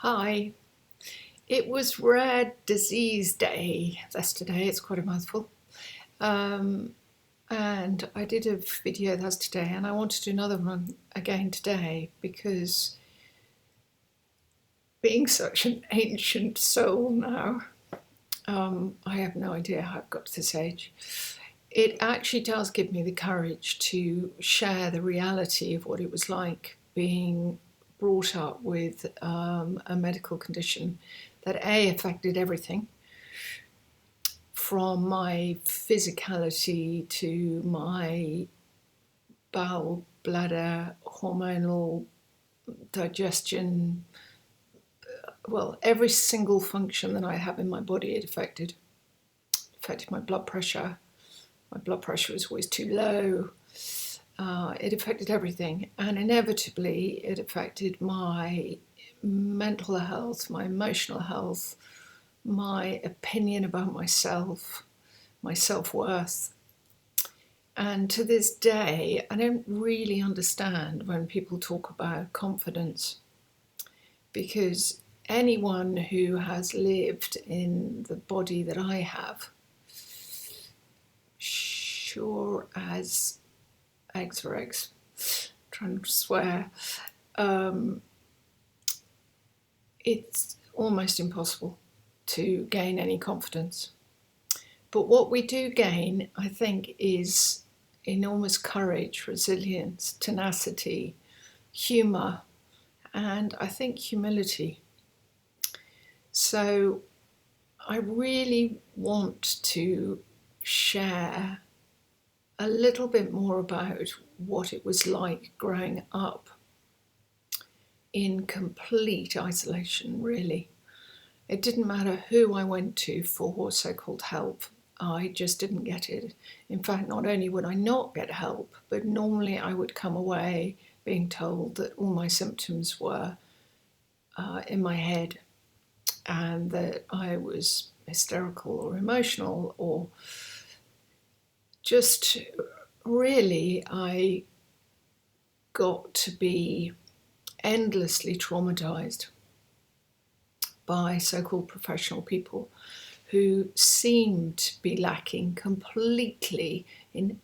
Hi, it was Rare Disease Day yesterday. It's quite a mouthful. Um, and I did a video that's today, and I want to do another one again today because being such an ancient soul now, I have no idea how I've got to this age. It actually does give me the courage to share the reality of what it was like being brought up with a medical condition that affected everything from my physicality to my bowel, bladder, hormonal, digestion, well, every single function that I have in my body it affected. It affected my blood pressure. My blood pressure was always too low. It affected everything, and inevitably it affected my mental health, my emotional health, my opinion about myself, my self-worth. And to this day, I don't really understand when people talk about confidence, because anyone who has lived in the body that I have, sure as eggs are eggs, trying to swear, it's almost impossible to gain any confidence. But what we do gain, I think, is enormous courage, resilience, tenacity, humour, and I think humility. So I really want to share a little bit more about what it was like growing up in complete isolation, really. It didn't matter who I went to for so-called help. I just didn't get it. In fact, not only would I not get help, but normally I would come away being told that all my symptoms were in my head and that I was hysterical or emotional, or just really I got to be endlessly traumatized by so-called professional people who seemed to be lacking completely in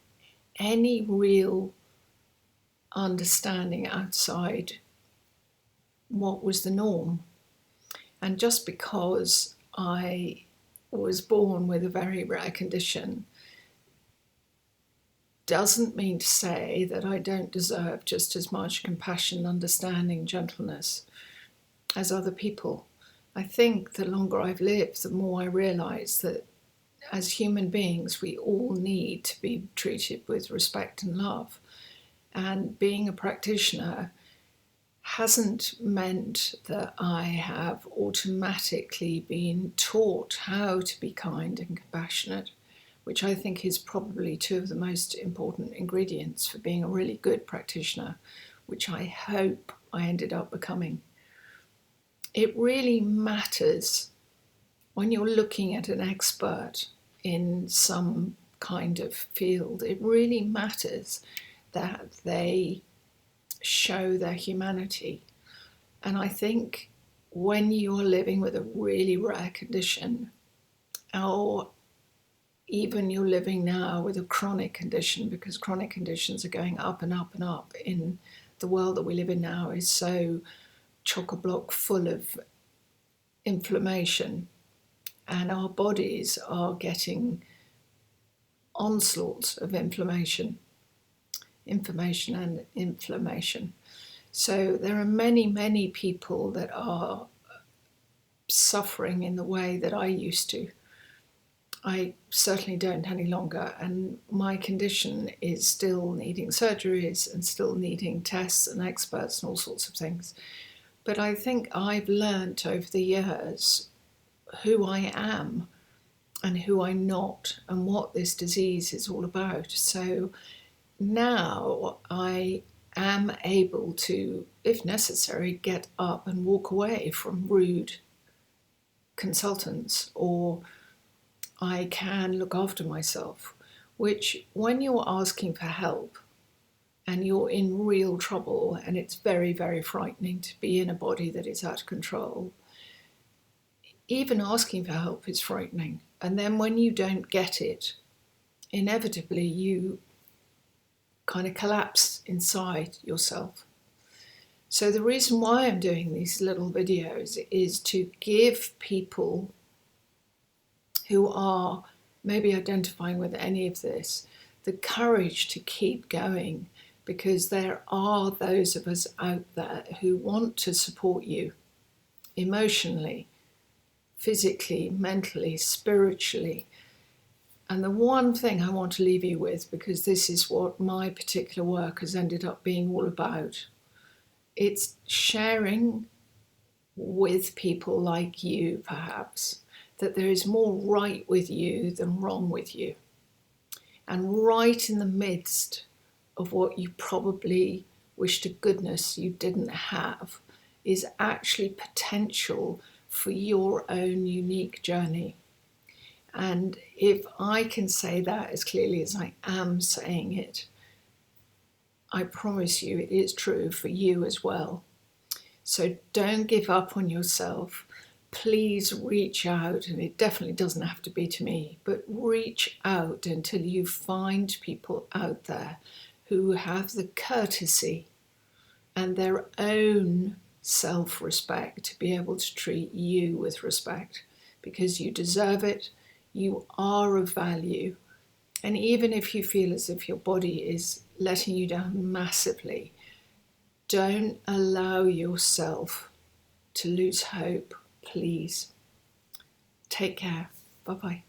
any real understanding outside what was the norm. And just because I was born with a very rare condition doesn't mean to say that I don't deserve just as much compassion, understanding, gentleness as other people. I think the longer I've lived, the more I realise that as human beings, we all need to be treated with respect and love. And being a practitioner hasn't meant that I have automatically been taught how to be kind and compassionate, which I think is probably two of the most important ingredients for being a really good practitioner, which I hope I ended up becoming. It really matters when you're looking at an expert in some kind of field. It really matters that they show their humanity. And I think when you're living with a really rare condition, or even you're living now with a chronic condition, because chronic conditions are going up and up and up in the world that we live in now is so chock-a-block full of inflammation, and our bodies are getting onslaughts of information and inflammation. So there are many, many people that are suffering in the way that I used to. I certainly don't any longer, and my condition is still needing surgeries and still needing tests and experts and all sorts of things. But I think I've learnt over the years who I am and who I'm not and what this disease is all about. So now I am able to, if necessary, get up and walk away from rude consultants, or I can look after myself, which when you're asking for help, and you're in real trouble, and it's very, very frightening to be in a body that is out of control, even asking for help is frightening. And then when you don't get it, inevitably you kind of collapse inside yourself. So the reason why I'm doing these little videos is to give people who are maybe identifying with any of this the courage to keep going, because there are those of us out there who want to support you emotionally, physically, mentally, spiritually. And the one thing I want to leave you with, because this is what my particular work has ended up being all about, it's sharing with people like you, perhaps, that there is more right with you than wrong with you. And right in the midst of what you probably wish to goodness you didn't have is actually potential for your own unique journey. And if I can say that as clearly as I am saying it, I promise you it is true for you as well. So don't give up on yourself. Please reach out, and it definitely doesn't have to be to me, but reach out until you find people out there who have the courtesy and their own self-respect to be able to treat you with respect, because you deserve it. You are of value. And even if you feel as if your body is letting you down massively, don't allow yourself to lose hope, please. Take care. Bye-bye.